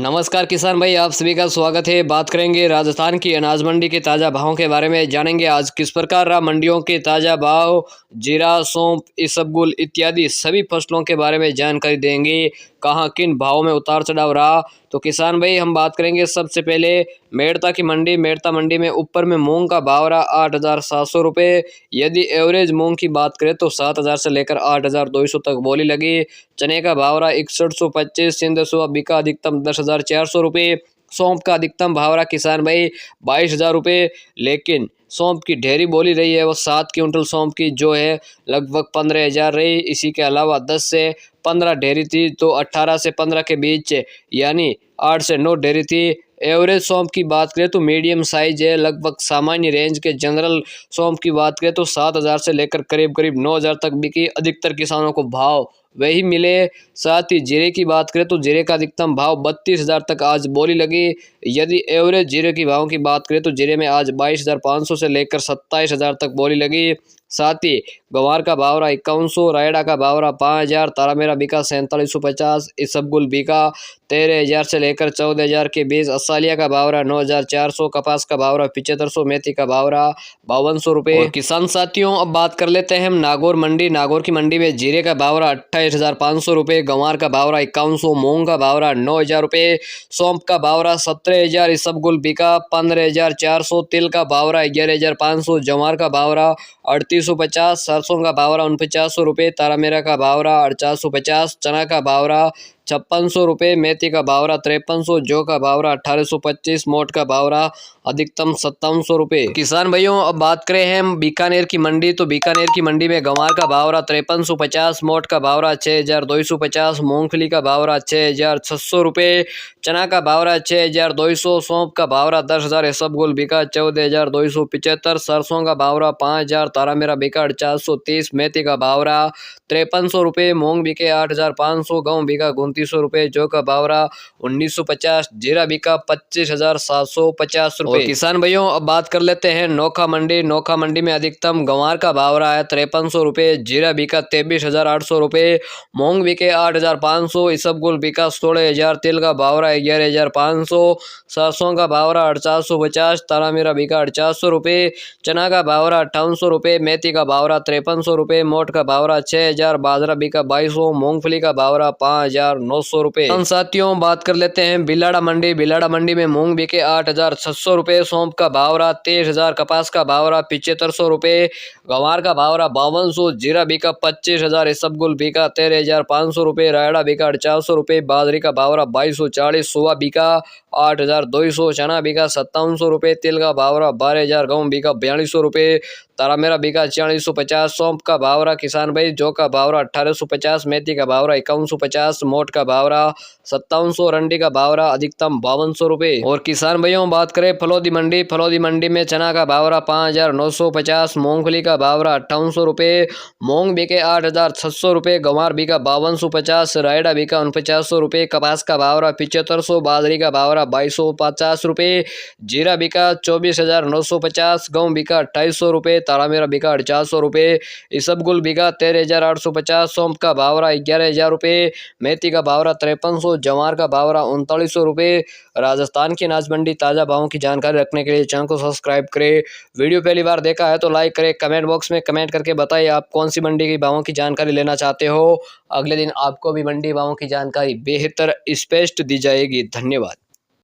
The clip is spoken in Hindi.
नमस्कार किसान भाई, आप सभी का स्वागत है। बात करेंगे राजस्थान की अनाज मंडी के ताज़ा भावों के बारे में। जानेंगे आज किस प्रकार रहा मंडियों के ताज़ा भाव। जीरा, सौंफ, इसबगुल इत्यादि सभी फसलों के बारे में जानकारी देंगे। कहाँ किन भावों में उतार चढ़ाव रहा। तो किसान भाई हम बात करेंगे सबसे पहले मेड़ता की मंडी। मेड़ता मंडी में ऊपर में मूंग का भाव रहा 8,700 रुपये। यदि एवरेज मूंग की बात करें तो 7,000 से लेकर 8,200 तक बोली लगी। चने का भाव रहा 6125। सिंधसुआ बिका अधिकतम 10,400 रुपये। सौंफ का अधिकतम भाव रहा किसान भाई 22,000 रुपये। लेकिन सौंफ की ढेरी बोली रही है वो 7 क्विंटल सौंफ की जो है लगभग 15,000 रही। इसी के अलावा 10 से 15 ढेरी थी तो 18 से 15 के बीच यानी 8 से 9 ढेरी थी। एवरेज सौंफ की बात करें तो मीडियम साइज है, लगभग सामान्य रेंज के। जनरल सौंफ की बात करें तो 7,000 से लेकर करीब 9,000 तक बिकी। अधिकतर किसानों को भाव वही मिले। साथ ही जीरे की बात करें तो जीरे का अधिकतम भाव 32,000 तक आज बोली लगी। यदि एवरेज जीरे की भाव की बात करें तो जीरे में आज 22,500 से लेकर 27,000 तक बोली लगी। साथ ही गंवार का भाव रहा 5100, रायडा का भाव रहा 5,000, तारामीरा बिका 4750, इसबगुल बिका 13,000 से लेकर 14,000 के बीच। असालिया का भाव रहा 9,400, कपास का भाव रहा 7500, मेथी का भाव रहा 5200 रुपये। किसान साथियों अब बात कर लेते हैं हम नागौर मंडी। नागौर की मंडी में जीरे का भाव रहा 28,500 रुपये, गंवार का भाव रहा 5100, मूंग का भाव रहा 9,000 रुपये, सौंफ का भाव रहा 17,000, इसबगुल बिका 15,400, तिल का भाव रहा 11,500, जवार का भाव रहा 3850, सरसों का भाव रहा 4900 रुपये, तारामीरा का भाव रहा 450, चना का भाव रहा 5600 रुपये, मेथी का भाव रहा 5300, जौ का भाव रहा 1825, मोट का भाव रहा अधिकतम 5700 रुपये। किसान भाइयों अब बात करें हम बीकानेर की मंडी। तो बीकानेर की मंडी में गंवार का भाव रहा 5350, मोट का भाव रहा 6,250, मूंगफली का भाव रहा 6,600 रुपये, चना का भाव रहा 6,200, सौंफ का भाव रहा 10,000, इसबगुल बिका 14,275, सरसों का भाव रहा 5,000, तारामीरा बिका 430, मेथी का भाव रहा 5300 रुपये, मूंग बिके 8,500, गेहूं बिका 2,900 रुपये, जौ का भाव रहा 1,950, जीरा बिका 25,750 रुपये। किसान भाइयों अब बात कर लेते हैं नोखा मंडी। नोखा मंडी में अधिकतम गंवार का भाव रहा है 5300 रुपये, जीरा बिका 23,800 रुपये, मूंग बिके 8,500, इसबगुल बिका 16,000, तिल का भाव रहा 11,500, सरसों का भाव रहा 450, तारामीरा बिका 400 रुपये, चना का भाव रहा 5800 रुपये, मेथी का भाव रहा 5300 रुपये, मोट का भाव रहा 6,000, बाजरा बिका 2200, मूंगफली का भाव रहा 5,900 रुपये। साथियों बात कर लेते हैं बिलाड़ा मंडी। बिलाड़ा मंडी में मूंग बिके 8,600 रुपये, सौंफ का भाव रहा 23,000, कपास का भाव रहा 7500 रुपये, गंवार का भाव रहा 5200, जीरा बिका 25,000, इसबगुल बिका 13,500 रुपये, रायडा बिका 400 रुपये, बाजरी का भाव रहा 2240, सुवा बिका 8,200, चना बिका 5700 रुपये, तिल का भाव रहा 12,000, गेहूं बिका 4200 रुपये, तारामीरा बिका 4,450, सौंफ का भाव रहा किसान भाई जौ का भाव रहा 1,850, मेथी का भाव रहा 5,150, मोट का भाव रहा 5,700, रंडी का भाव रहा अधिकतम 5,200 रुपये। और किसान भाइयों बात करें फलोदी मंडी। फलोदी मंडी में चना का भाव रहा 5,950, मूंगफली का भाव रहा 5,800 रुपये, मूंग बिके 8,600 रुपये, गंवार बिका 5,250, रायडा बिका 4900 रुपये, कपास का भाव रहा 7500, बाजरी का भाव रहा 2,250 रुपये, जीरा बिका 24,950, गेहूं बिका 2,250 रुपये, तारामीरा बिका 400 रुपये, इसबगुल बिका 13,850, सौंफ का भाव रहा 11,000 रुपये, मेथी का भाव रहा 5300, जवार का भाव रहा 3900 रुपये। राजस्थान की अनाज मंडी ताज़ा भावों की जानकारी रखने के लिए चैनल को सब्सक्राइब करें। वीडियो पहली बार देखा है तो लाइक करें। कमेंट बॉक्स में कमेंट करके बताइए आप कौन सी मंडी की भावों की जानकारी लेना चाहते हो। अगले दिन आपको भी मंडी भावों की जानकारी बेहतर स्पष्ट दी जाएगी। धन्यवाद।